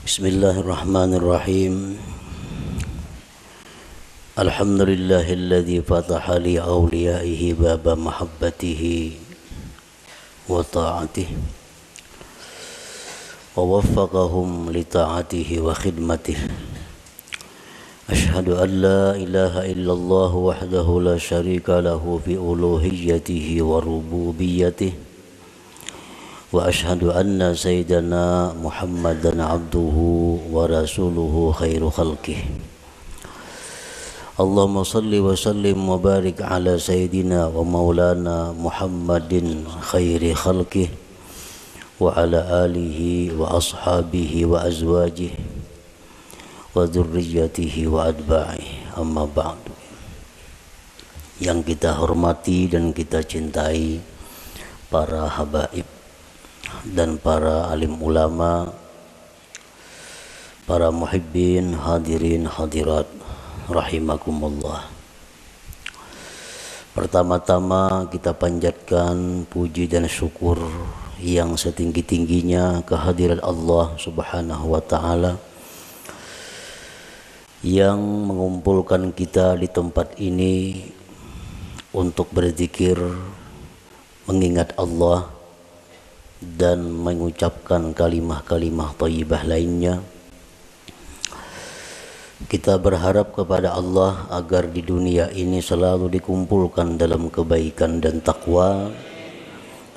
Bismillahirrahmanirrahim. Alhamdulillahilladzi fataha li awliyaihi baba mahabbatihi wa ta'atihi wa waffaqahum li ta'atihi wa khidmatihi. Ashhadu an la ilaha illallah wahdahu la syarika lahu fi uluhiyyatihi wa rububiyyatihi. Wa ashhadu anna sayyidana Muhammadan abduhu wa rasuluhu khairu khalqih. Allahumma salli wa sallim wa barik ala sayyidina wa maulana Muhammadin khairi khalqih wa ala alihi wa ashabihi wa azwajihi wa dzurriyyatihi wa atba'ihi. Amma ba'du. Yang kita hormati dan kita cintai para habaib dan para alim ulama, para muhibbin, hadirin, hadirat, rahimakumullah. Pertama-tama kita panjatkan puji dan syukur yang setinggi-tingginya kehadirat Allah Subhanahu wa ta'ala yang mengumpulkan kita di tempat ini untuk berzikir, mengingat Allah dan mengucapkan kalimah-kalimah thayyibah lainnya. Kita berharap kepada Allah agar di dunia ini selalu dikumpulkan dalam kebaikan dan takwa,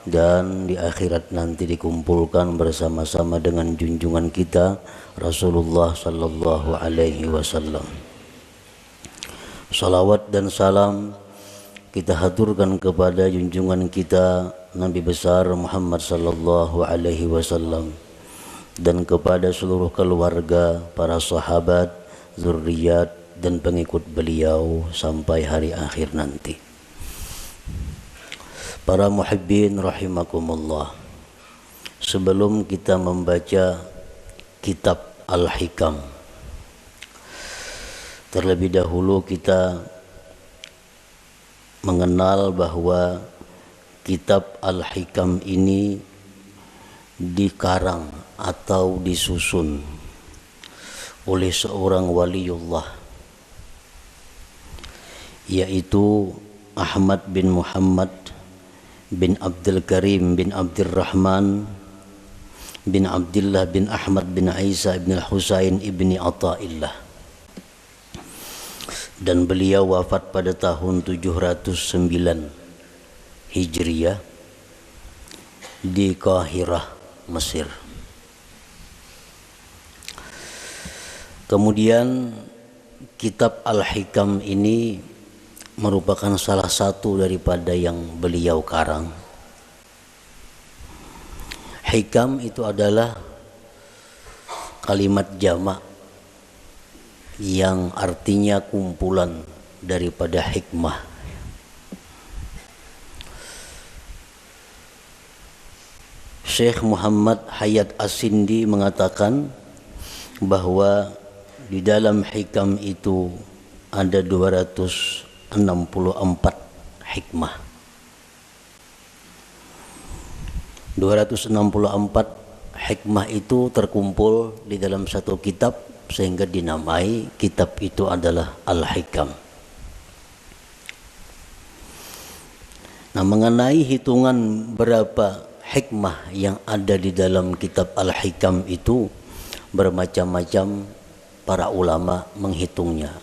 dan di akhirat nanti dikumpulkan bersama-sama dengan junjungan kita Rasulullah sallallahu alaihi wasallam. Salawat dan salam kita haturkan kepada junjungan kita Nabi besar Muhammad sallallahu alaihi wasallam dan kepada seluruh keluarga, para sahabat, zuriat dan pengikut beliau sampai hari akhir nanti. Para muhibbin rahimakumullah. Sebelum kita membaca kitab Al-Hikam, terlebih dahulu kita mengenal bahwa kitab Al-Hikam ini dikarang atau disusun oleh seorang waliullah, yaitu Ahmad bin Muhammad bin Abdul Karim bin Abdurrahman bin Abdullah bin Ahmad bin Isa bin Husain ibni Athaillah, dan beliau wafat pada tahun 709 Hijriyah di Qahirah, Mesir. Kemudian kitab Al-Hikam ini merupakan salah satu daripada yang beliau karang. Hikam itu adalah kalimat jamak yang artinya kumpulan daripada hikmah. Syekh Muhammad Hayat As-Sindi mengatakan bahwa di dalam hikam itu ada 264 hikmah. 264 hikmah itu terkumpul di dalam satu kitab sehingga dinamai kitab itu adalah Al-Hikam. Nah, mengenai hitungan berapa hikmah yang ada di dalam kitab Al-Hikam itu bermacam-macam para ulama menghitungnya.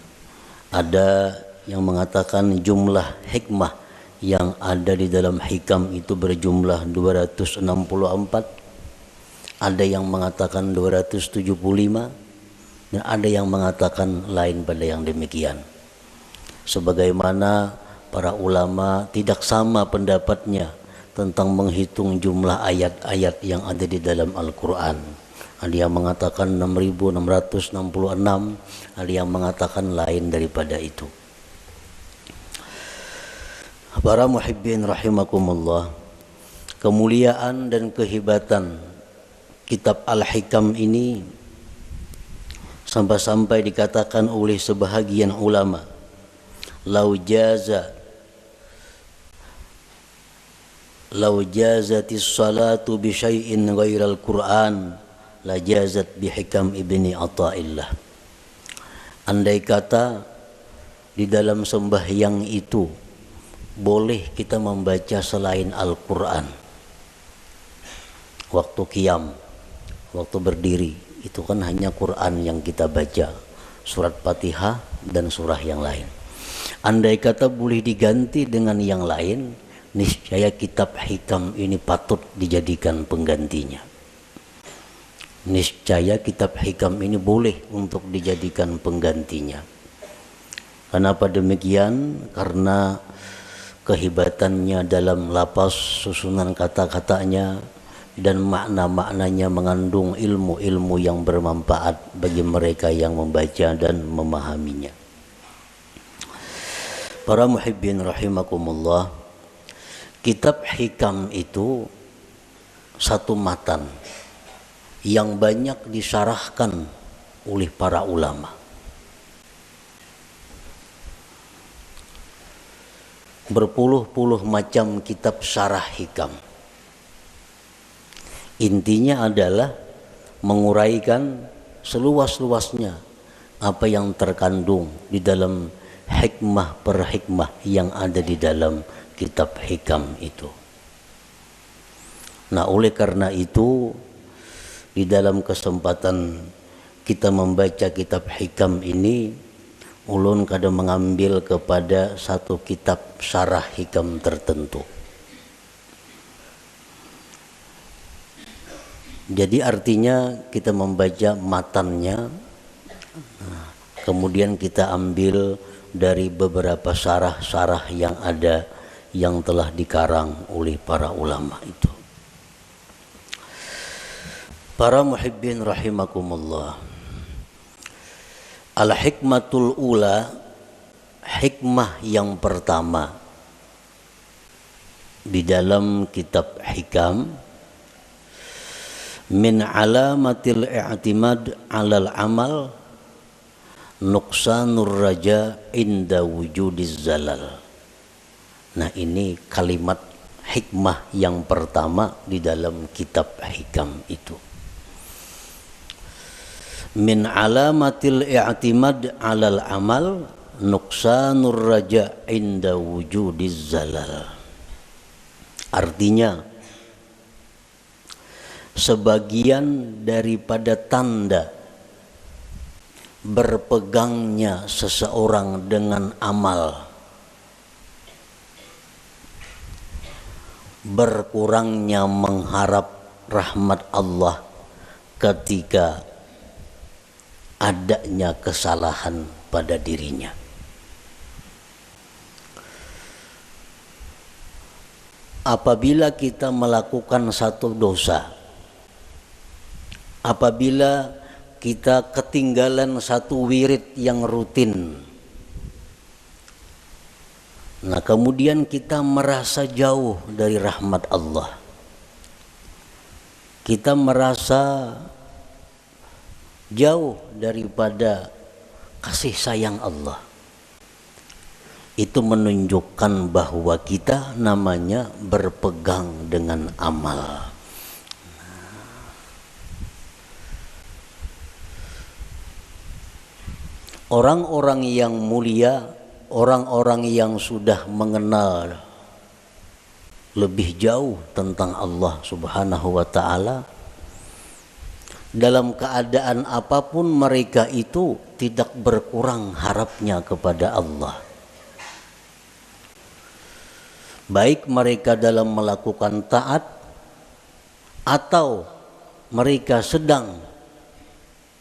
Ada yang mengatakan jumlah hikmah yang ada di dalam hikam itu berjumlah 264. Ada yang mengatakan 275 dan ada yang mengatakan lain pada yang demikian. Sebagaimana para ulama tidak sama pendapatnya tentang menghitung jumlah ayat-ayat yang ada di dalam Al-Quran. Ada yang mengatakan 6.666, ada yang mengatakan lain daripada itu. Para muhibbin rahimakumullah, kemuliaan dan kehebatan kitab Al-Hikam ini sampai-sampai dikatakan oleh sebahagian ulama, lau jazatis salatu bi syai'in ghairal Qur'an la jazat bihikam ibni Athaillah. Andai kata di dalam sembahyang itu boleh kita membaca selain Al-Quran, waktu qiyam, waktu berdiri, itu kan hanya Quran yang kita baca, surat Fatihah dan surah yang lain. Andai kata boleh diganti dengan yang lain, niscaya kitab hikam ini patut dijadikan penggantinya. Niscaya kitab hikam ini boleh untuk dijadikan penggantinya. Kenapa demikian? Karena kehebatannya dalam lapas, susunan kata-katanya, dan makna-maknanya mengandung ilmu-ilmu yang bermanfaat bagi mereka yang membaca dan memahaminya. Para muhibbin rahimakumullah, kitab hikam itu satu matan yang banyak disyarahkan oleh para ulama. Berpuluh-puluh macam kitab syarah hikam. Intinya adalah menguraikan seluas-luasnya apa yang terkandung di dalam hikmah per hikmah yang ada di dalam kitab hikam itu. Nah, oleh karena itu di dalam kesempatan kita membaca kitab hikam ini, ulun kadang mengambil kepada satu kitab syarah hikam tertentu. Jadi artinya kita membaca matannya, kemudian kita ambil dari beberapa syarah-syarah yang ada yang telah dikarang oleh para ulama itu. Para muhibbin rahimakumullah, al-hikmatul ula, hikmah yang pertama di dalam kitab hikam, min alamatil i'timad 'alal amal nuqsanur raja inda wujudiz zalal. Nah, ini kalimat hikmah yang pertama di dalam kitab hikam itu. Min alamatil i'timad 'alal amal nuqsanur raja inda wujudiz zalal. Artinya, sebagian daripada tanda berpegangnya seseorang dengan amal, berkurangnya mengharap rahmat Allah ketika adanya kesalahan pada dirinya. Apabila kita melakukan satu dosa, apabila kita ketinggalan satu wirid yang rutin, nah kemudian kita merasa jauh dari rahmat Allah, kita merasa jauh daripada kasih sayang Allah, itu menunjukkan bahwa kita namanya berpegang dengan amal. Orang-orang yang mulia, orang-orang yang sudah mengenal lebih jauh tentang Allah Subhanahu wa ta'ala, dalam keadaan apapun mereka itu tidak berkurang harapnya kepada Allah. Baik mereka dalam melakukan taat atau mereka sedang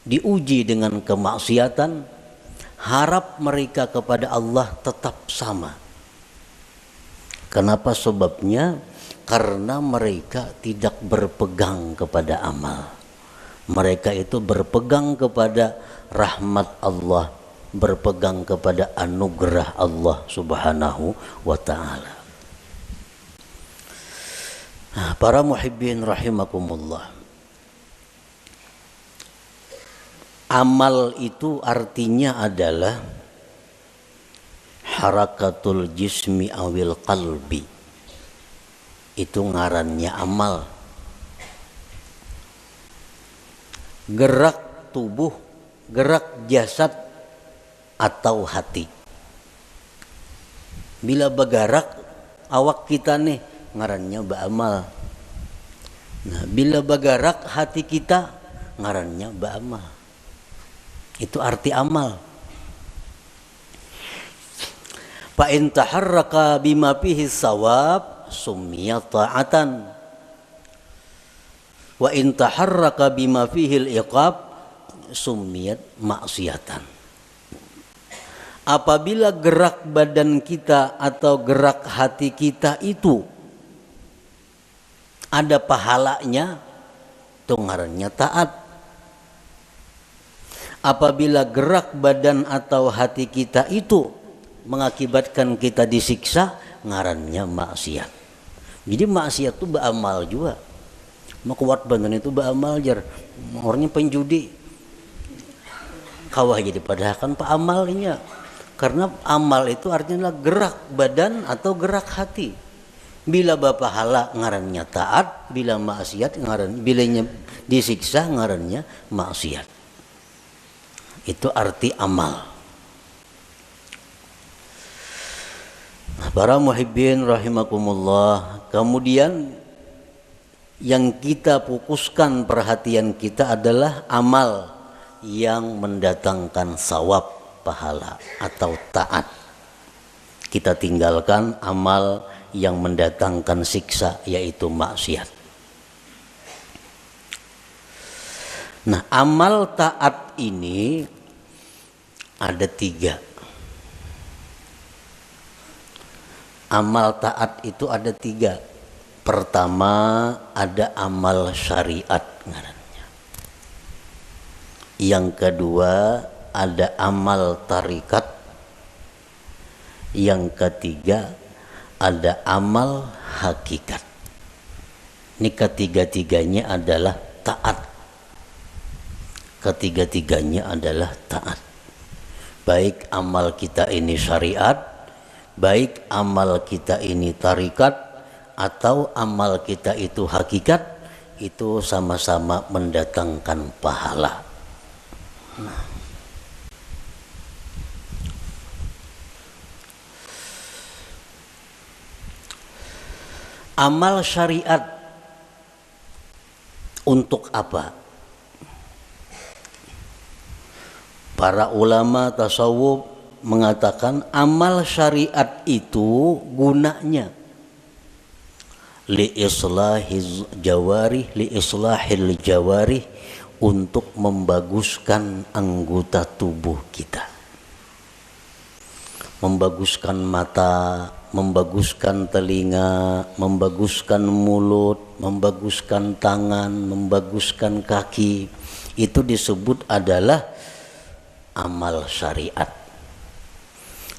diuji dengan kemaksiatan, harap mereka kepada Allah tetap sama. Kenapa sebabnya? Karena mereka tidak berpegang kepada amal. Mereka itu berpegang kepada rahmat Allah, berpegang kepada anugerah Allah Subhanahu wa ta'ala. Nah, para muhibbin rahimakumullah, amal itu artinya adalah harakatul jismi awil qalbi. Itu ngarannya amal. gerak tubuh, gerak jasad atau hati. Bila bergerak awak kita nih ngarannya ba'amal. Nah, bila bergerak hati kita ngarannya ba'amal. Itu arti amal. Fa in taharraka bima fihi sawab summiya ta'atan. Wa in taharraka bima fihi al-iqab summiyat maksiatan. Apabila gerak badan kita atau gerak hati kita itu ada pahalanya, itu ngarannya taat. Apabila gerak badan atau hati kita itu mengakibatkan kita disiksa, ngarannya maksiat. Jadi maksiat itu beramal juga. Mau kuat badan itu beramal jar. Orangnya penjudi. Kawah jadi padahal kan pak amalnya. Karena amal itu artinya gerak badan atau gerak hati. Bila bapahala ngarannya taat, bila maksiat bilanya disiksa ngarannya maksiat. Itu arti amal. Nah, para muhibbin rahimakumullah, kemudian yang kita fokuskan perhatian kita adalah amal yang mendatangkan sawab, pahala atau taat. Kita tinggalkan amal yang mendatangkan siksa, yaitu maksiat. Nah, amal taat ini ada 3. Amal taat itu ada 3. Pertama ada amal syariat ngarannya. Yang kedua ada amal tarikat. Yang ketiga ada amal hakikat. Ini ketiga-tiganya adalah taat. Ketiga-tiganya adalah taat. Baik amal kita ini syariat, baik amal kita ini tarikat, atau amal kita itu hakikat, itu sama-sama mendatangkan pahala. Nah. Amal syariat untuk apa? Para ulama tasawuf mengatakan amal syariat itu gunanya li islahil jawarih, untuk membaguskan anggota tubuh kita. Membaguskan mata, membaguskan telinga, membaguskan mulut, membaguskan tangan, membaguskan kaki. Itu disebut adalah amal syariat.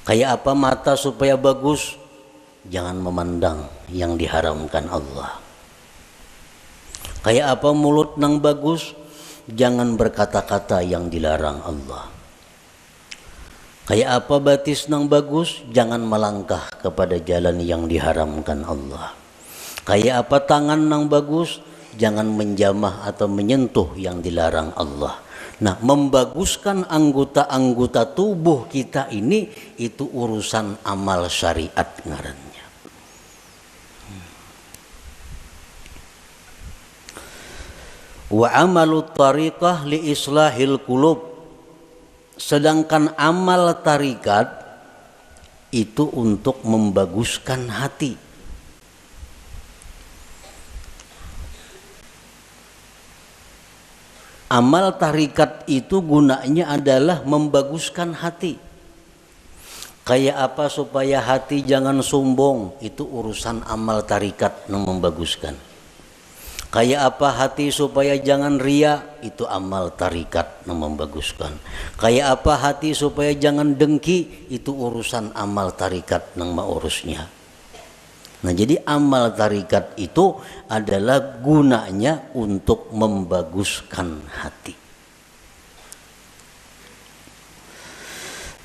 Kayak apa mata supaya bagus? Jangan memandang yang diharamkan Allah. Kayak apa mulut nang bagus? Jangan berkata-kata yang dilarang Allah. Kayak apa batis nang bagus? Jangan melangkah kepada jalan yang diharamkan Allah. Kayak apa tangan nang bagus? Jangan menjamah atau menyentuh yang dilarang Allah. Nah, membaguskan anggota-anggota tubuh kita ini, itu urusan amal syariat ngarannya. Wa amalut tariqah li islahil qulub. Sedangkan amal tarikat itu untuk membaguskan hati. Amal tarikat itu gunanya adalah membaguskan hati. Kayak apa supaya hati jangan sombong, itu urusan amal tarikat yang membaguskan. Kayak apa hati supaya jangan ria, itu amal tarikat yang membaguskan. Kayak apa hati supaya jangan dengki, itu urusan amal tarikat yang mengurusnya. Nah, jadi amal tarikat itu adalah gunanya untuk membaguskan hati.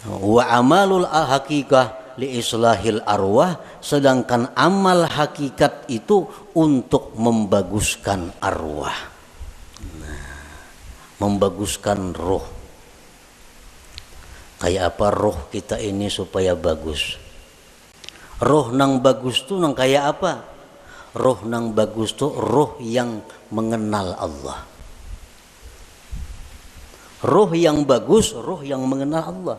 Wa amalul hakikah li islahil arwah, sedangkan amal hakikat itu untuk membaguskan arwah. Nah, membaguskan roh. Kayak apa roh kita ini supaya bagus? Roh nang bagus tuh nang kayak apa? Roh nang bagus tuh roh yang mengenal Allah. Roh yang bagus, roh yang mengenal Allah.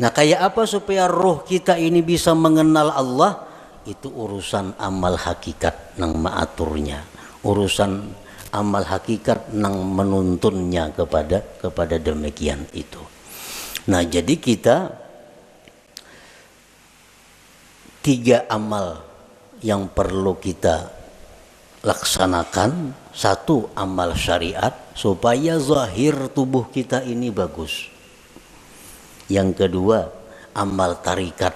Nah, kayak apa supaya roh kita ini bisa mengenal Allah? Itu urusan amal hakikat nang maaturnya, urusan amal hakikat nang menuntunnya kepada demikian itu. Nah, jadi kita 3 amal yang perlu kita laksanakan. 1, amal syariat supaya zahir tubuh kita ini bagus. Yang kedua, amal tarikat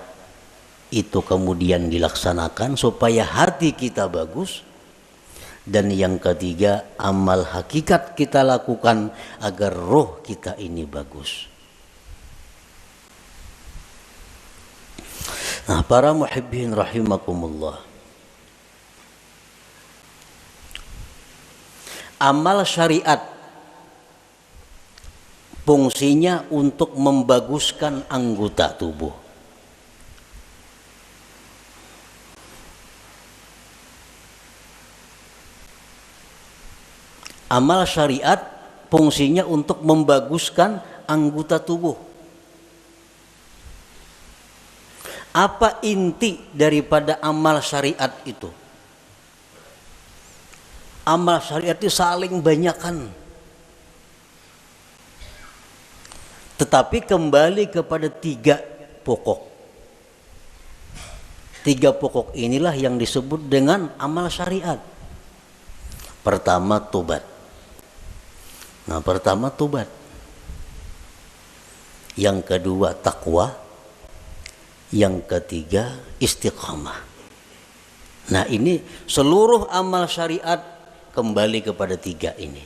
itu kemudian dilaksanakan supaya hati kita bagus. Dan yang ketiga, amal hakikat kita lakukan agar roh kita ini bagus. Nah, para muhibbin rahimakumullah, amal syariat fungsinya untuk membaguskan anggota tubuh. Amal syariat fungsinya untuk membaguskan anggota tubuh. Apa inti daripada amal syariat itu? Amal syariat itu saling banyakkan. Tetapi kembali kepada 3 pokok. 3 pokok inilah yang disebut dengan amal syariat. Pertama, tobat. Nah, pertama tobat. Yang kedua, takwa. Yang ketiga, istiqamah. Nah, ini seluruh amal syariat kembali kepada 3 ini.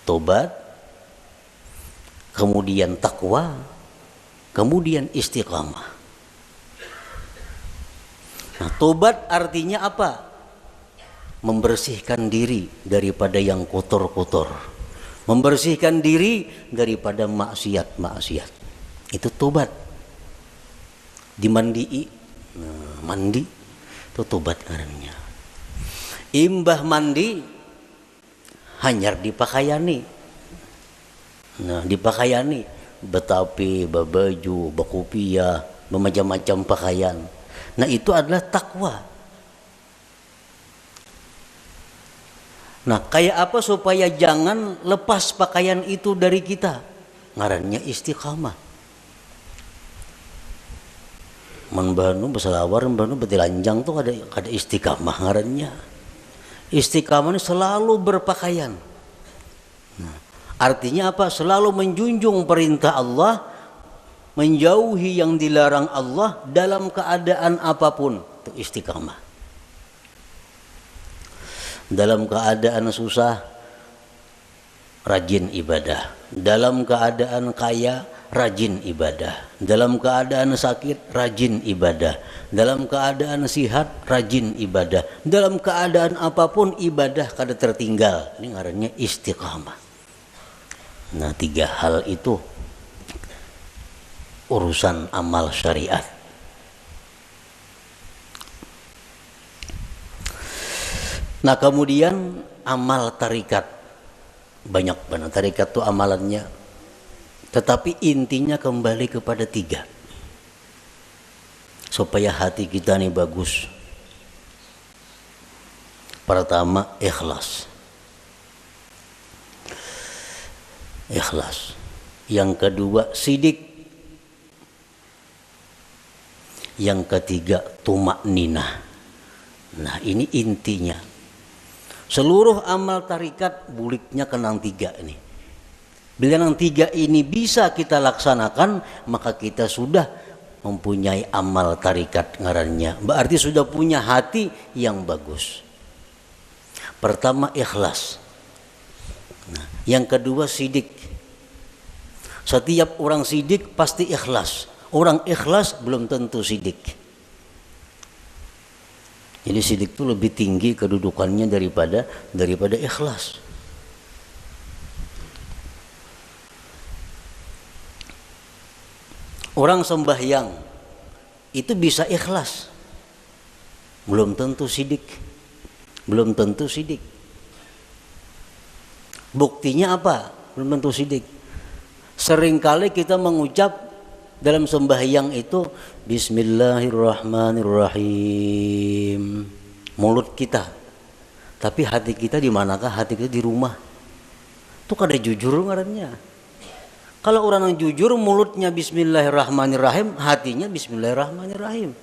Tobat, kemudian takwa, kemudian istiqamah. Nah, tobat artinya apa? Membersihkan diri daripada yang kotor-kotor. Membersihkan diri daripada maksiat-maksiat. Itu tobat. Dimandii, nah, mandi itu tobat karena. Imbah mandi hanyar dipakaiani. Nah, dipakaiani betapi, babaju, bakupia, bermacam-macam pakaian. Nah, itu adalah takwa. Nah, kayak apa supaya jangan lepas pakaian itu dari kita? Ngarannya istiqamah. Menbanu berselawar, menbanu betilanjang tuh ada istiqamah ngarannya. Istiqamah ini selalu berpakaian. Nah, artinya apa? Selalu menjunjung perintah Allah, menjauhi yang dilarang Allah dalam keadaan apapun. Itu istiqamah. Dalam keadaan susah, rajin ibadah. Dalam keadaan kaya, rajin ibadah. Dalam keadaan sakit, rajin ibadah. Dalam keadaan sihat, rajin ibadah. Dalam keadaan apapun ibadah kada tertinggal. Ini ngarannya istiqamah. Nah, 3 hal itu urusan amal syariat. Nah, kemudian amal tarikat. Banyak banget tarikat itu amalannya. Tetapi intinya kembali kepada 3. Supaya hati kita ini bagus. Pertama, ikhlas. Ikhlas. Yang kedua, sidik. Yang ketiga, tumakninah. Nah, ini intinya. Seluruh amal tarikat buliknya kenang 3 ini. Bila yang 3 ini bisa kita laksanakan, maka kita sudah mempunyai amal tarikat ngarannya. Berarti sudah punya hati yang bagus. Pertama, ikhlas. Nah, yang kedua, sidik. Setiap orang sidik pasti ikhlas. Orang ikhlas belum tentu sidik. Jadi sidik itu lebih tinggi kedudukannya daripada ikhlas. Orang sembahyang itu bisa ikhlas, belum tentu sidik. Belum tentu sidik. Buktinya apa? Belum tentu sidik. Seringkali kita mengucap dalam sembahyang itu Bismillahirrahmanirrahim, mulut kita, tapi hati kita di manakah? Hati kita di rumah. Itu kada jujur ngarannya. Kalau orang yang jujur mulutnya Bismillahirrahmanirrahim, hatinya Bismillahirrahmanirrahim.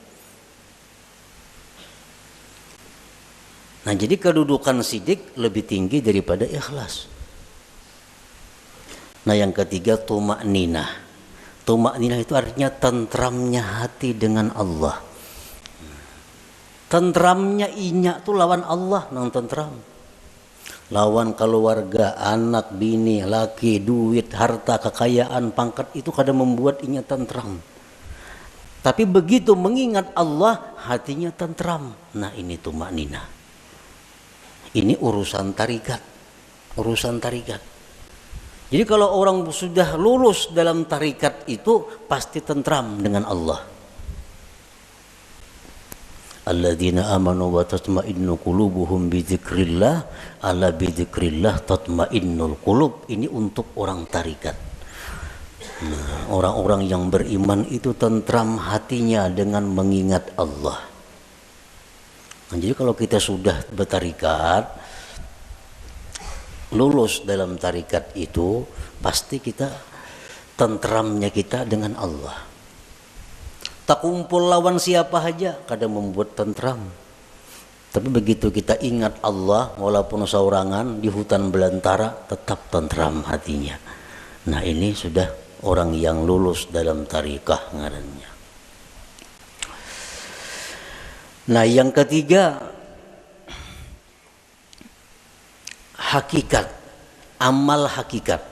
Nah, jadi kedudukan sidik lebih tinggi daripada ikhlas. Nah, yang ketiga tumakninah. Tumakninah itu artinya tentramnya hati dengan Allah. Tentramnya inya tuh lawan Allah nang tentram. Lawan keluarga, anak, bini, laki, duit, harta, kekayaan, pangkat itu kadang membuat inya tentram. Tapi begitu mengingat Allah, hatinya tentram. Nah, ini tumakninah. Ini urusan tarikat. Urusan tarikat. Jadi kalau orang sudah lulus dalam tarikat itu pasti tentram dengan Allah. Alladzina amanu wa tatma'innu qulubuhum bi dzikrillah, ala bi dzikrillah tatma'innul qulub. Ini untuk orang tarikat. Nah, orang-orang yang beriman itu tentram hatinya dengan mengingat Allah. Nah, jadi kalau kita sudah bertarikat, lulus dalam tarikat itu, pasti kita tentramnya kita dengan Allah. Tak kumpul lawan siapa saja kadang membuat tentram. Tapi begitu kita ingat Allah, walaupun seorangan di hutan belantara, tetap tentram hatinya. Nah, ini sudah orang yang lulus dalam tarikah ngarannya. Nah, yang ketiga hakikat, amal hakikat.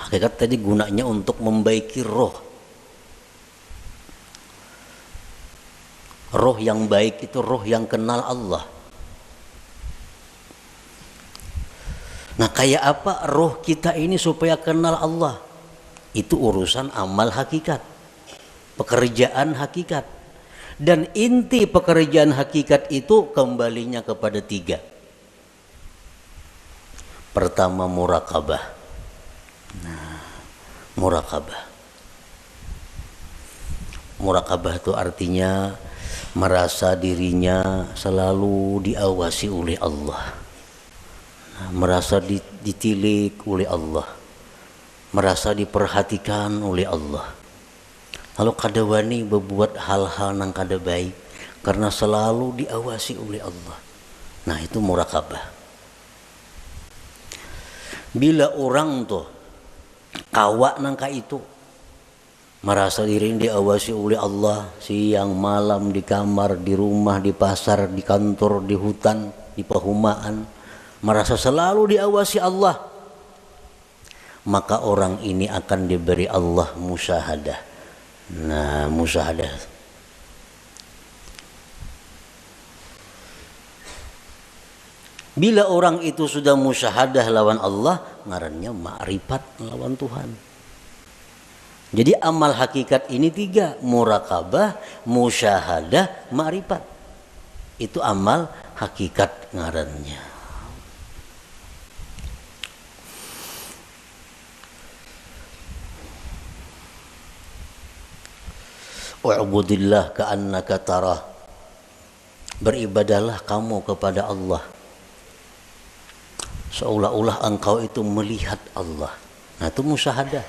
Hakikat tadi gunanya untuk membaiki roh. Roh yang baik itu roh yang kenal Allah. Nah, kayak apa roh kita ini supaya kenal Allah? Itu urusan amal hakikat, pekerjaan hakikat. Dan inti pekerjaan hakikat itu kembalinya kepada tiga. Pertama, murakabah. Nah, murakabah. Murakabah itu artinya merasa dirinya selalu diawasi oleh Allah. Nah, merasa ditilik oleh Allah. Merasa diperhatikan oleh Allah. Lalu kada wani berbuat hal-hal yang kada baik karena selalu diawasi oleh Allah. Nah, itu murakabah. Bila orang tuh kawak nangka itu merasa diri diawasi oleh Allah siang malam, di kamar, di rumah, di pasar, di kantor, di hutan, di perumahan, merasa selalu diawasi Allah, maka orang ini akan diberi Allah musyahadah. Nah, musyahadah bila orang itu sudah musyahadah lawan Allah, ngarannya ma'rifat lawan Tuhan. Jadi amal hakikat ini tiga, murakabah, musyahadah, ma'rifat. Itu amal hakikat ngarannya. Wa'budillah ka'annaka tarah. Beribadahlah kamu kepada Allah seolah-olah engkau itu melihat Allah. Nah, itu musyahadah.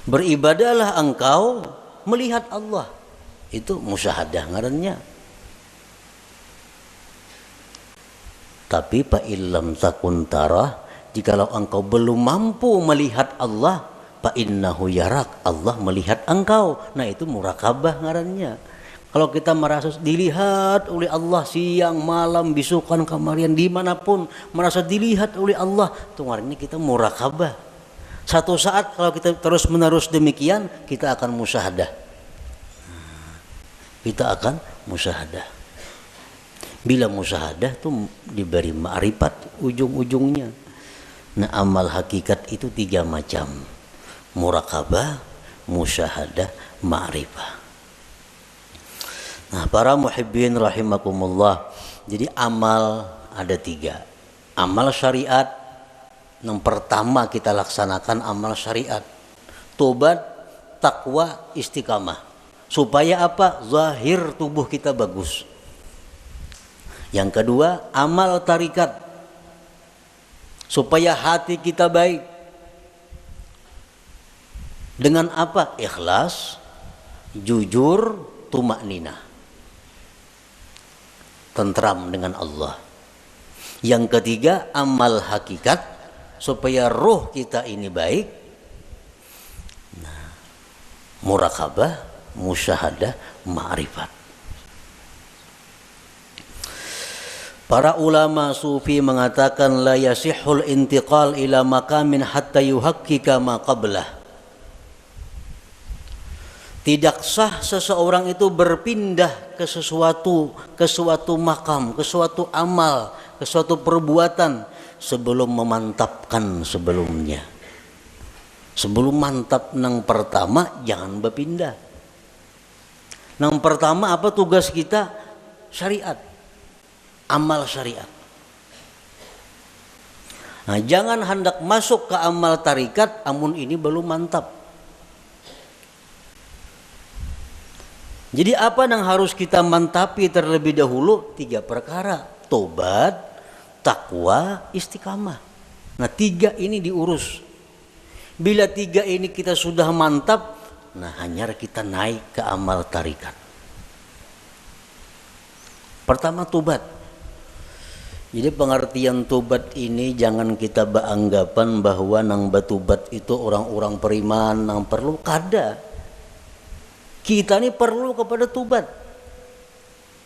Beribadahlah engkau melihat Allah. Itu musyahadah ngarannya. Tapi fa illam takun tarah, jikalau engkau belum mampu melihat Allah, fa innahu yarak, Allah melihat engkau. Nah, itu murakabah ngarannya. Kalau kita merasa dilihat oleh Allah siang malam, bisukan, kamarian, dimanapun merasa dilihat oleh Allah, itu ngarannya kita murakabah. Satu saat kalau kita terus menerus demikian, kita akan musyahadah. Kita akan musyahadah. Bila musyahadah itu diberi ma'rifat ujung-ujungnya. Nah, amal hakikat itu tiga macam. Murakabah, musyahadah, ma'rifah. Nah, para muhibbin rahimakumullah, jadi amal ada 3. Amal syariat, yang pertama kita laksanakan amal syariat. Tobat, takwa, istiqamah. Supaya apa? Zahir tubuh kita bagus. Yang kedua, amal tarikat. Supaya hati kita baik. Dengan apa? Ikhlas, jujur, tumakninah. Tentram dengan Allah. Yang ketiga, amal hakikat. Supaya roh kita ini baik. Nah, murakabah, musyahadah, ma'rifat. Para ulama sufi mengatakan la yasihul intiqal ila maqamin hatta yuhaqqika ma qablah. Tidak sah seseorang itu berpindah ke suatu makam, ke suatu amal, ke suatu perbuatan sebelum memantapkan sebelumnya. Sebelum mantap nang pertama jangan berpindah. Nang pertama apa tugas kita? Syariat. Amal syariat. Nah, jangan hendak masuk ke amal tarikat amun ini belum mantap. Jadi apa yang harus kita mantapi terlebih dahulu? 3 perkara. Tobat, takwa, istiqamah. Nah, 3 ini diurus. Bila 3 ini kita sudah mantap, nah hanya kita naik ke amal tarikat. Pertama tobat. Jadi pengertian tobat ini jangan kita beranggapan bahwa nang batubat itu orang-orang beriman nang perlu kada. Kita ini perlu kepada tobat.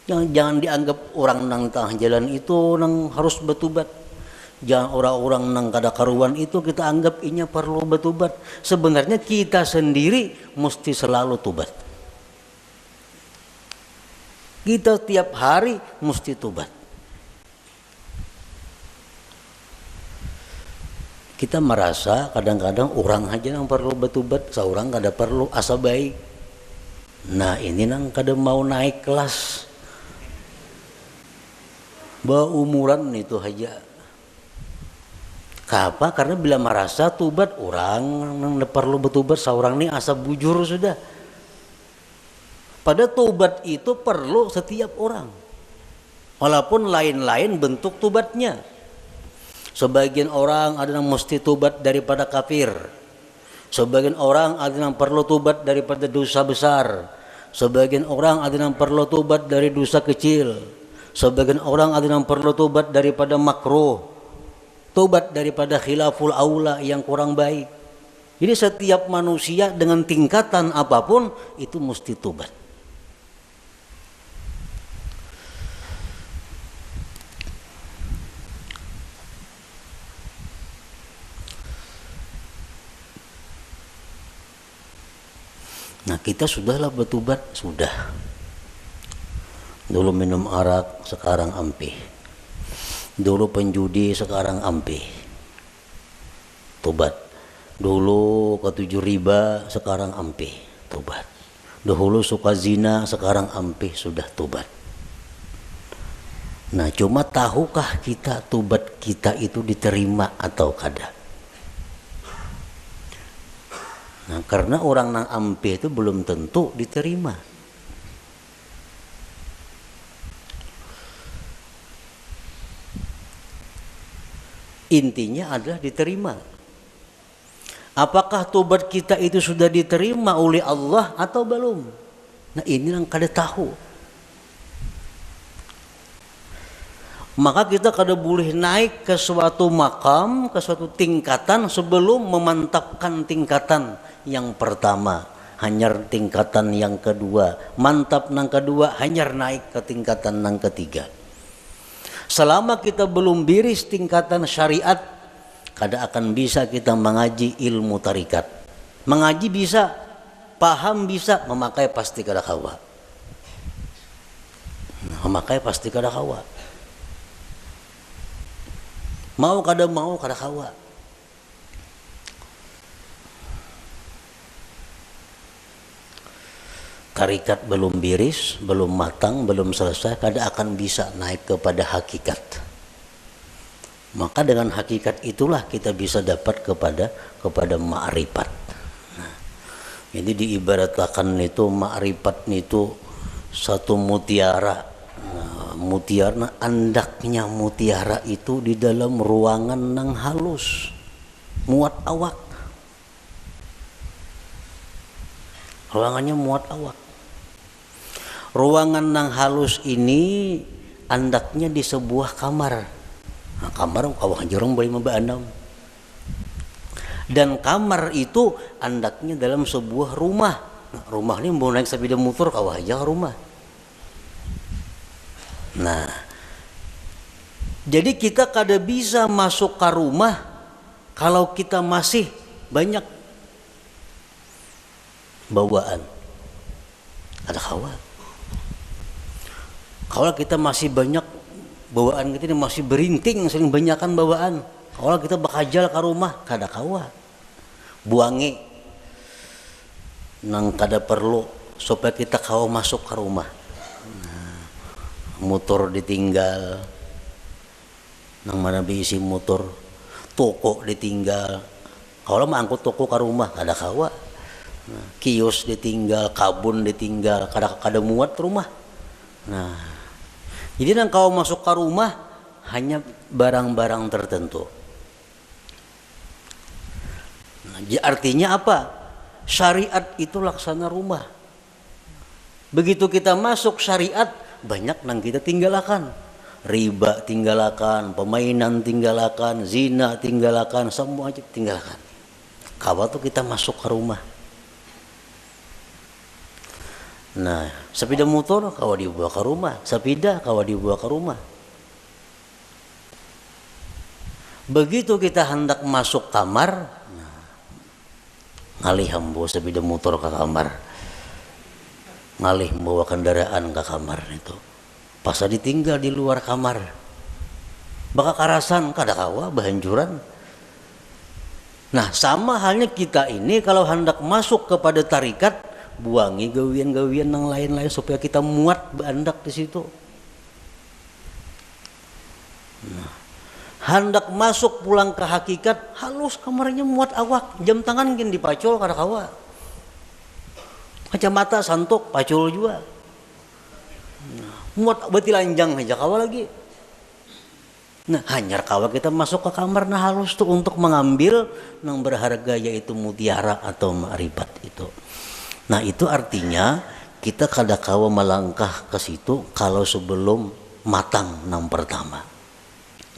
Jangan dianggap orang nang tengah jalan itu nang harus bertobat. Jangan orang-orang nang kada karuan itu kita anggap inya perlu bertobat. Sebenarnya kita sendiri mesti selalu tobat. Kita tiap hari mesti tobat. Kita merasa kadang-kadang orang aja yang perlu bertobat, seorang kada perlu asa baik. Nah ini nang kada mau naik kelas. Umuran itu aja. Kenapa? Karena bila merasa tobat orang nang perlu bertobat, seorang ini asa bujur sudah. Pada tobat itu perlu setiap orang. Walaupun lain-lain bentuk tobatnya. Sebagian orang ada yang mesti tobat daripada kafir. Sebagian orang ada yang perlu tobat daripada dosa besar. Sebagian orang ada yang perlu tobat dari dosa kecil. Sebagian orang ada yang perlu tobat daripada makruh. Tobat daripada khilaful aula yang kurang baik. Jadi setiap manusia dengan tingkatan apapun itu mesti tobat. Nah kita sudahlah bertobat, sudah. Dulu minum arak, sekarang ampih. Dulu penjudi, sekarang ampih. Tobat. Dulu ketujuh riba, sekarang ampih. Tobat. Dahulu suka zina, sekarang ampih, sudah tobat. Nah cuma tahukah kita tobat kita itu diterima atau kada? Nah, karena orang nang ampih itu belum tentu diterima. Intinya adalah diterima. Apakah tobat kita itu sudah diterima oleh Allah atau belum? Nah ini yang kada tahu. Maka kita kada boleh naik ke suatu makam, ke suatu tingkatan sebelum memantapkan tingkatan yang pertama, hanyar tingkatan yang kedua, mantap nang kedua, hanyar naik ke tingkatan nang ketiga. Selama kita belum biris tingkatan syariat, kada akan bisa kita mengaji ilmu tarikat. Mengaji bisa, paham bisa, memakai pasti kada kawa. Memakai pasti kada kawa. Mau kada kawa. tarikat belum biris, belum matang, belum selesai, kada akan bisa naik kepada hakikat. Maka dengan hakikat itulah kita bisa dapat kepada ma'rifat. Nah, jadi diibaratkan itu ma'rifat itu satu mutiara. Nah, mutiara, andaknya mutiara itu di dalam ruangan nang halus, muat awak. Ruangannya muat awak. Ruangan nang halus ini andaknya di sebuah kamar. Nah, kamar kawah jorong boleh membaandam. Dan kamar itu andaknya dalam sebuah rumah. Nah, rumah ini mau naik sepeda motor kawah aja rumah. Nah, jadi kita kada bisa masuk ke rumah kalau kita masih banyak bawaan. Ada kawa. Kalau kita masih banyak bawaan kita ini masih berinting, sering banyakan bawaan. Kalau kita bakajal ke rumah kada kawa. Buangi nang kada perlu supaya kita kawa masuk ke rumah. Nah, motor ditinggal. Nang mana diisi motor, toko ditinggal. Kalau mau angkut toko ke rumah kada kawa. Nah, kios ditinggal, kabun ditinggal, kada muat rumah. Nah, jadi nang kau masuk ke rumah hanya barang-barang tertentu. Nah, artinya apa? Syariat itu laksana rumah. Begitu kita masuk syariat, banyak nang kita tinggalkan. Riba tinggalkan, permainan tinggalkan, zina tinggalkan, semua aja tinggalkan. Kawa tuh kita masuk ke rumah. Nah, sepeda motor kawa dibawa ke rumah, sepeda kawa dibawa ke rumah. Begitu kita hendak masuk kamar, nah, ngalih bawa sepeda motor ke kamar, ngalih bawa kendaraan ke kamar itu, pas ditinggal di luar kamar, bakal karasan kada kawa bahanjuran. Nah, sama halnya kita ini kalau hendak masuk kepada tarikat, buangi gawian-gawian yang lain-lain supaya kita muat berandak di situ. Nah, hendak masuk pulang ke hakikat, halus kamarnya muat awak, jam tangan gini dipacul kada kawa. Kacamata santok pacul juga. Nah, muat beti lanjang aja kawa lagi. Nah, hanyar kawa kita masuk ke kamar nah halus tuh untuk mengambil yang berharga yaitu mutiara atau ma'rifat itu. Nah, itu artinya kita kada kawa melangkah ke situ kalau sebelum matang nang pertama.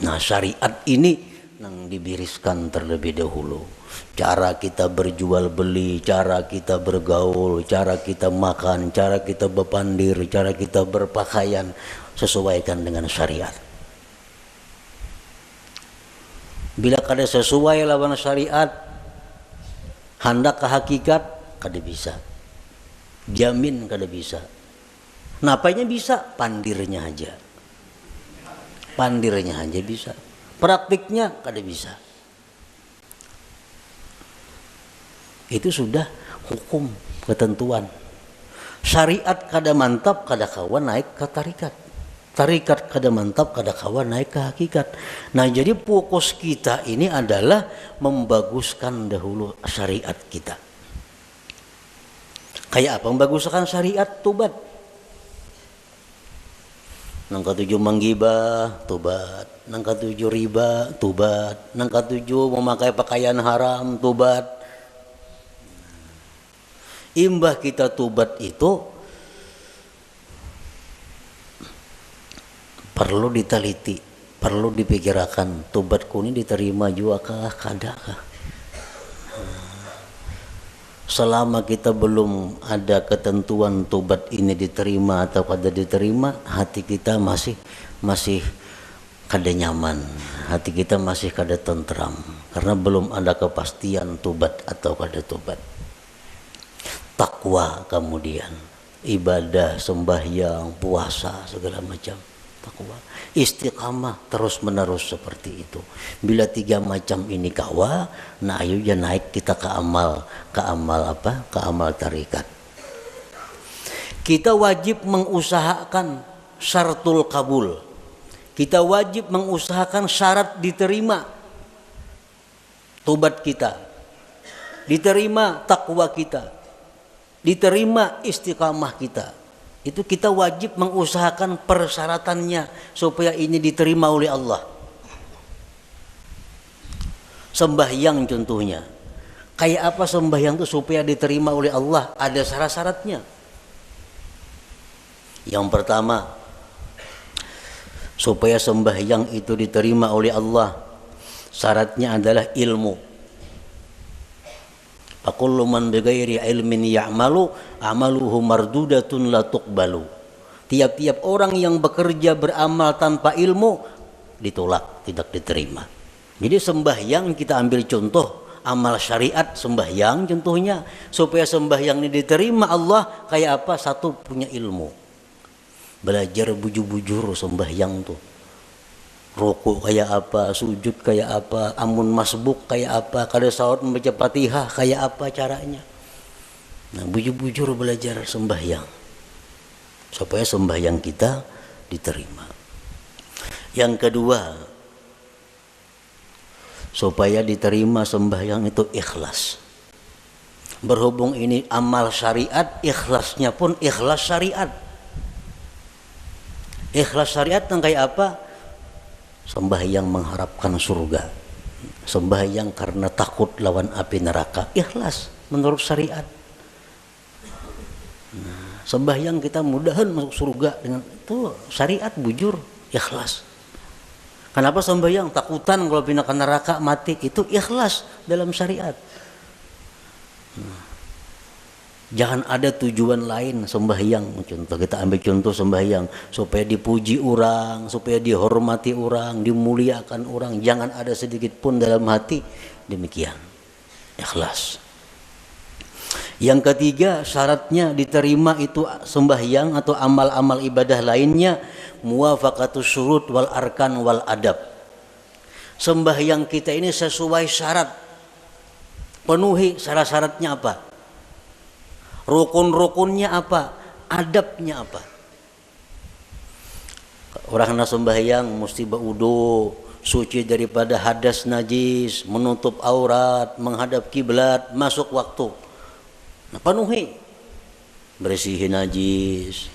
Nah, syariat ini nang dibiriskan terlebih dahulu. Cara kita berjual beli, cara kita bergaul, cara kita makan, cara kita berpandir, cara kita berpakaian sesuaikan dengan syariat. Bila kada sesuai lawan syariat, hendak ke hakikat kada bisa. Jamin kada bisa. Napanya bisa? Pandirnya aja. Pandirnya aja bisa. Praktiknya kada bisa. Itu sudah hukum, ketentuan. Syariat kada mantap kada kawan naik ke tarikat. Tarikat kada mantap kada kawan naik ke hakikat. Nah, jadi fokus kita ini adalah membaguskan dahulu syariat kita. Kayak apa membaguskan syariat? Tobat. Nang ketujuh menggibah, tobat. Nang ketujuh riba, tobat. Nang ketujuh memakai pakaian haram, tobat. Imbah kita tobat itu perlu diteliti, perlu dipikirkan. Tobatku ini diterima juga kah, kada kah? Selama kita belum ada ketentuan tobat ini diterima atau kada diterima, hati kita masih kada nyaman, hati kita masih kada tentram karena belum ada kepastian tobat atau kada tobat. Takwa, kemudian ibadah, sembahyang, puasa, segala macam. Takwa, istiqamah terus menerus seperti itu. Bila 3 macam ini kawa, nah ayo ya naik kita ke amal apa? Ke amal tarikat. Kita wajib mengusahakan syaratul kabul. Kita wajib mengusahakan syarat diterima tobat kita, diterima takwa kita, diterima istiqamah kita. Itu kita wajib mengusahakan persyaratannya supaya ini diterima oleh Allah. Sembahyang contohnya. Kayak apa sembahyang itu supaya diterima oleh Allah? Ada syarat-syaratnya. Yang pertama, supaya sembahyang itu diterima oleh Allah, syaratnya adalah ilmu. Aqullu man bighairi ilmin ya'malu amaluhu mardudatun la tuqbalu. Tiap-tiap orang yang bekerja beramal tanpa ilmu ditolak, tidak diterima. Jadi sembahyang kita ambil contoh amal syariat sembahyang contohnya, supaya sembahyang ini diterima Allah kayak apa? Satu, punya ilmu. Belajar bujur-bujur sembahyang tuh. Rukuk kayak apa, sujud kayak apa, amun masbuk kayak apa, kada salat membaca Fatihah kayak apa caranya. Nah, bujur-bujur belajar sembahyang supaya sembahyang kita diterima. Yang kedua, supaya diterima sembahyang itu ikhlas. Berhubung ini amal syariat, ikhlasnya pun ikhlas syariat. Ikhlas syariat yang kayak apa? Sembahyang mengharapkan surga, sembahyang karena takut lawan api neraka, ikhlas menurut syariat. Nah, sembahyang kita mudahan masuk surga dengan itu syariat bujur, ikhlas. Kenapa sembahyang? Takutan kalau pindah ke neraka mati, itu ikhlas dalam syariat. Jangan ada tujuan lain sembahyang. Contoh, kita ambil contoh sembahyang supaya dipuji orang, supaya dihormati orang, dimuliakan orang. Jangan ada sedikit pun dalam hati demikian. Ikhlas. Yang ketiga, syaratnya diterima itu sembahyang atau amal-amal ibadah lainnya, muwafaqatus syurut wal arkan wal adab. Sembahyang kita ini sesuai syarat. Penuhi syarat-syaratnya apa? Rukun-rukunnya apa? Adabnya apa? Orang nak sembahyang mesti berwudu, suci daripada hadas najis, menutup aurat, menghadap kiblat, masuk waktu. Nah, penuhi. Bersihin najis,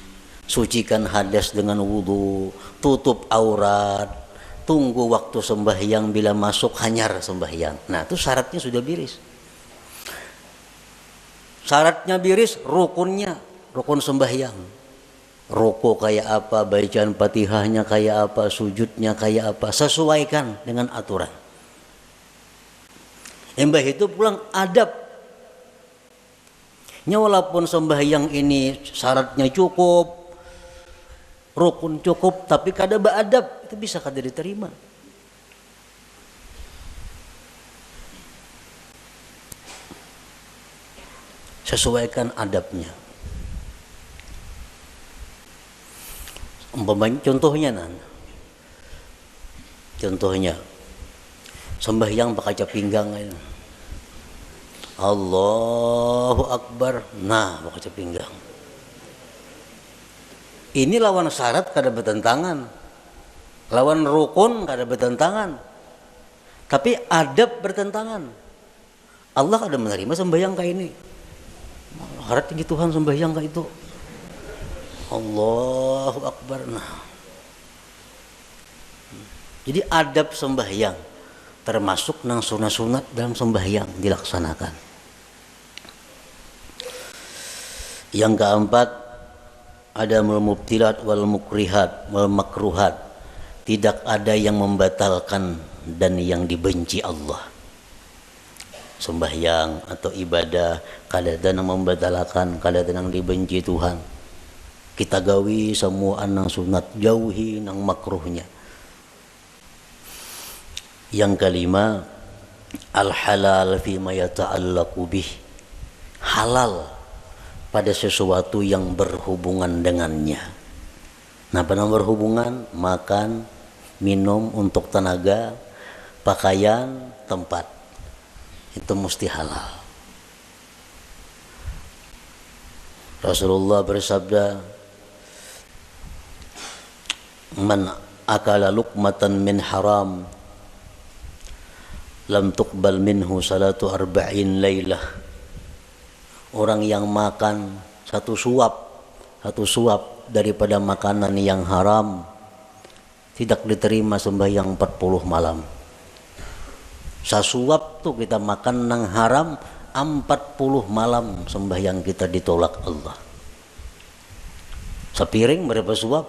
sucikan hadas dengan wudu, tutup aurat, tunggu waktu sembahyang, bila masuk hanyar sembahyang. Nah, itu syaratnya sudah biris. Syaratnya biris, rukunnya, rukun sembahyang. Rukuk kayak apa, bacaan Fatihahnya kayak apa, sujudnya kayak apa, sesuaikan dengan aturan. Embah itu pulang adab. Walaupun sembahyang ini syaratnya cukup, rukun cukup, tapi kada beradab, itu bisa kada diterima. Sesuaikan adabnya. Contohnya contohnya sembahyang pakai kaca pinggang aja. Allahu Akbar, nah pakai kaca pinggang. Ini lawan syarat kada bertentangan, lawan rukun kada bertentangan, tapi adab bertentangan. Allah kada menerima sembahyang kayak ini. Harap tinggi Tuhan sembahyang kayak itu. Allahu Akbar. Nah, jadi adab sembahyang termasuk nang sunat-sunat dalam sembahyang dilaksanakan. Yang keempat, ada mubtilat wal mukrihat wal makruhat. Tidak ada yang membatalkan dan yang dibenci Allah. Sembahyang atau ibadah kadang-kadang membatalkan, kadang-kadang dibenci Tuhan. Kita gawi semua nang sunat, jauhi nang makruhnya. Yang kelima, al halal fi ma yata'allaqu bih. Halal pada sesuatu yang berhubungan dengannya. Nah, pada berhubungan, makan, minum untuk tenaga, pakaian, tempat. Itu mesti halal. Rasulullah bersabda, man akala luqmatan min haram lam tuqbal minhu salatu arba'in lailah. Orang yang makan satu suap daripada makanan yang haram tidak diterima sembahyang 40 malam. Sasuap tuh kita makan nang haram 40 malam sembahyang kita ditolak Allah. Sepiring berapa suap?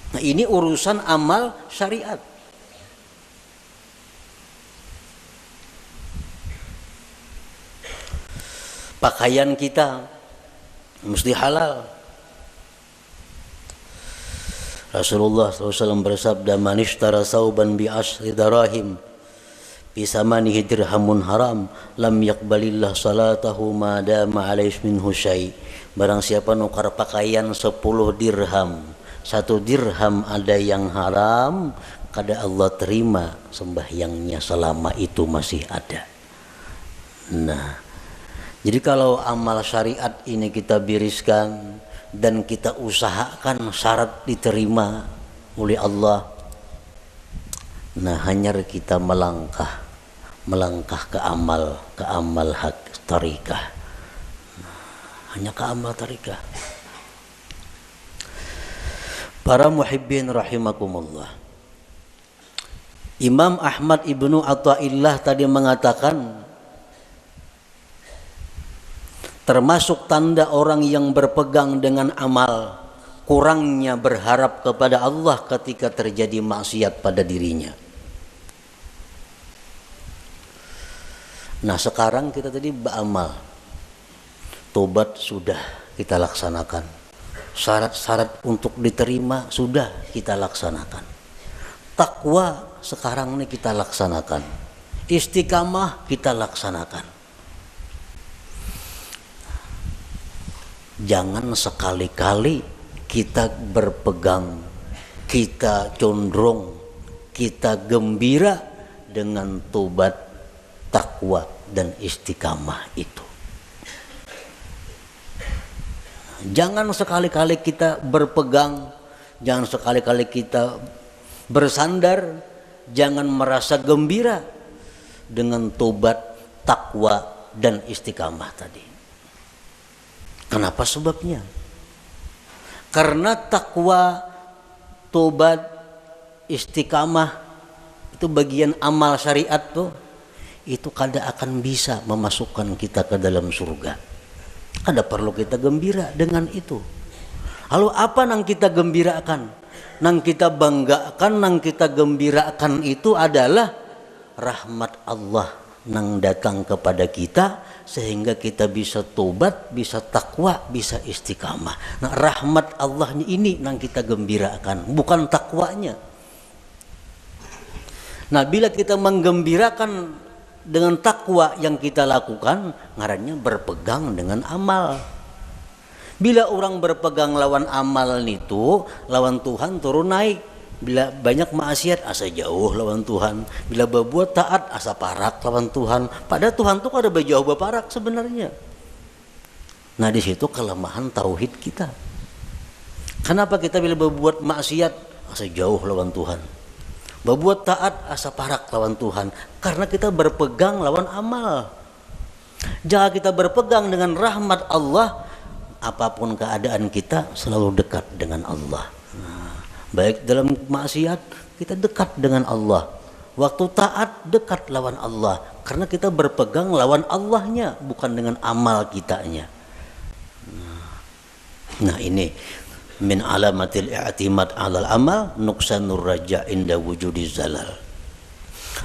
Nah, ini urusan amal syariat. Pakaian kita mesti halal. Rasulullah SAW bersabda, man ishtara sauban bi ashri darahim bisamanihi dirhamun haram lam yaqbalillah salatahu ma dama alaihi minhu syai. Barang siapa nukar pakaian 10 dirham, 1 dirham ada yang haram, kada Allah terima sembahyangnya selama itu masih ada. Nah, jadi kalau amal syariat ini kita biriskan dan kita usahakan syarat diterima oleh Allah, nah hanya kita melangkah ke amal hak tarikah, hanya ke amal tarikah. Para muhibbin rahimakumullah, Imam Ahmad ibnu Athaillah tadi mengatakan, termasuk tanda orang yang berpegang dengan amal, kurangnya berharap kepada Allah ketika terjadi maksiat pada dirinya. Nah, sekarang kita tadi beramal, tobat sudah kita laksanakan, syarat-syarat untuk diterima sudah kita laksanakan, takwa sekarang ini kita laksanakan, istiqamah kita laksanakan. Jangan sekali-kali kita berpegang, kita condong, kita gembira dengan tobat, takwa dan istiqamah itu. Jangan sekali-kali kita berpegang, jangan sekali-kali kita bersandar, jangan merasa gembira dengan tobat, takwa dan istiqamah tadi. Kenapa sebabnya? Karena takwa, tobat, istiqamah itu bagian amal syariat tuh, itu kada akan bisa memasukkan kita ke dalam surga. Ada perlu kita gembira dengan itu. Lalu apa nang kita gembirakan? Nang kita banggakan, nang kita gembirakan itu adalah rahmat Allah nang datang kepada kita, sehingga kita bisa tobat, bisa takwa, bisa istiqamah. Nah, rahmat Allahnya ini yang kita gembirakan, bukan takwanya. Nah, bila kita menggembirakan dengan takwa yang kita lakukan, ngarannya berpegang dengan amal. Bila orang berpegang lawan amal itu, lawan Tuhan turun naik. Bila banyak maksiat, asa jauh lawan Tuhan. Bila berbuat taat, asa parak lawan Tuhan. Padahal Tuhan tuh ada jauh berparak sebenarnya. Nah, di situ kelemahan tauhid kita. Kenapa kita bila berbuat maksiat, asa jauh lawan Tuhan? Berbuat taat, asa parak lawan Tuhan. Karena kita berpegang lawan amal. Jangan kita berpegang dengan rahmat Allah, apapun keadaan kita selalu dekat dengan Allah. Baik dalam maksiat kita dekat dengan Allah, waktu taat dekat lawan Allah, karena kita berpegang lawan Allahnya, bukan dengan amal kitanya. Nah, ini min alamatil i'timad 'alal amal nuqsanur raja inda wujudi zalal.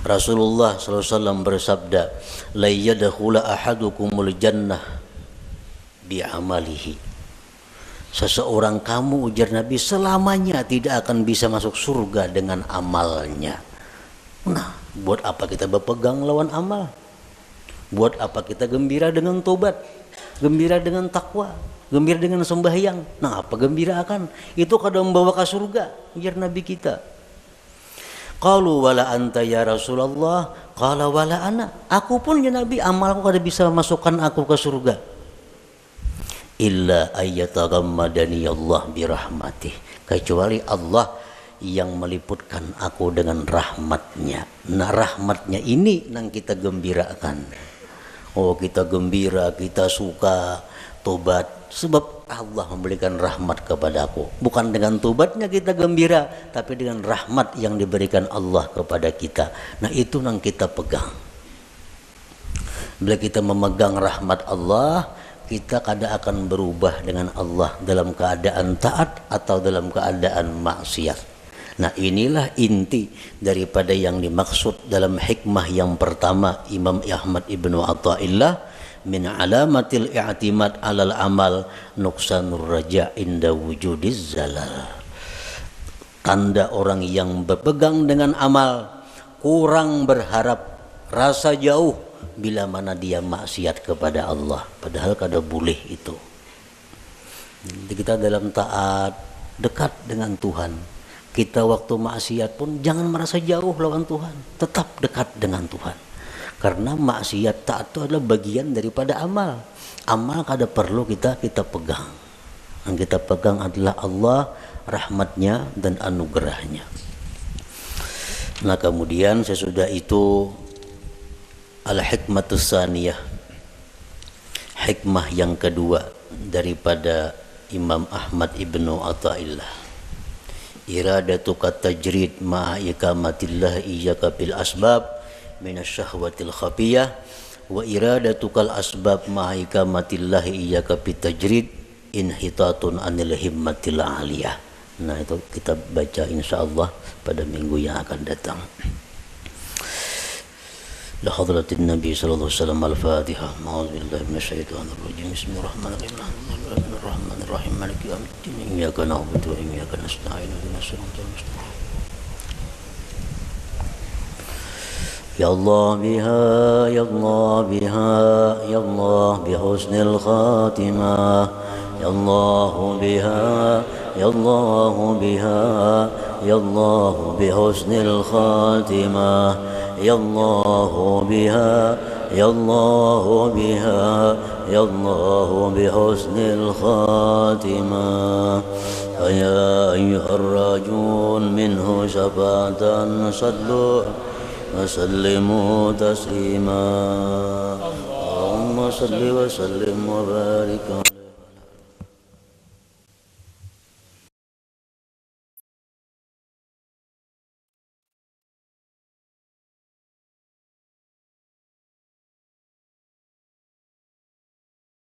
Rasulullah SAW bersabda, la yadkhula ahadukumul jannah bi amalihi. Seseorang kamu, ujar Nabi, selamanya tidak akan bisa masuk surga dengan amalnya. Nah, buat apa kita berpegang lawan amal? Buat apa kita gembira dengan tobat, gembira dengan takwa, gembira dengan sembahyang? Nah, apa gembira akan? Itu kadang membawa ke surga, ujar Nabi kita. Qalu wala anta ya Rasulullah, Qala wala ana, aku pun ya Nabi, amalku kada bisa masukkan aku ke surga. Illa ayyatagammadani Allah birahmatih, kecuali Allah yang meliputkan aku dengan rahmatnya. Nah rahmatnya ini yang kita gembirakan. Oh kita gembira, kita suka tobat sebab Allah memberikan rahmat kepada aku. Bukan dengan tobatnya kita gembira, tapi dengan rahmat yang diberikan Allah kepada kita. Nah itu yang kita pegang. Bila kita memegang rahmat Allah, kita kada akan berubah dengan Allah dalam keadaan taat atau dalam keadaan maksiat. Nah inilah inti daripada yang dimaksud dalam hikmah yang pertama Imam Ahmad Ibnu Athaillah, min alamatil i'timad alal amal nuksanur raja inda wujudiz zalal. Tanda orang yang berpegang dengan amal, kurang berharap, rasa jauh bila mana dia maksiat kepada Allah, padahal kada boleh itu. Jadi kita dalam taat dekat dengan Tuhan. Kita waktu maksiat pun jangan merasa jauh lawan Tuhan, tetap dekat dengan Tuhan. Karena maksiat taat itu adalah bagian daripada amal. Amal kada perlu kita pegang. Yang kita pegang adalah Allah, rahmatnya dan anugerahnya. Nah kemudian sesudah itu al-hikmatus saniyah, hikmah yang kedua daripada Imam Ahmad Ibnu Athaillah, iradatuka tajrid ma'a ikamatillah iyyaka bil asbab minasyahwatil khafiyah wa iradatukal asbab ma'a ikamatillah iyyaka bit tajrid inhitatun anil himmatil aliyah. Nah itu kita baca insyaallah pada minggu yang akan datang. La hadratin Nabi sallallahu alaihi wasallam al-Fatihah. A'udzubillahi minasyaitonir rajim. Bismillahirrahmanirrahim. Maliki yaumiddin. Iyyaka na'budu wa iyyaka nasta'in. Ihdinas siratal mustaqim. Ya Allah biha, ya Allah biha, ya Allah bihusnil khatimah. Ya Allah biha, ya Allah biha, ya Allah bihusnil khatimah. Ya Allah biha, ya Allah biha, ya Allah bihusnil khatimah. Ya ayyuhar rajun minhu syafatan sallu wa sallimu taslima. Allahumma salli wa sallim wa barik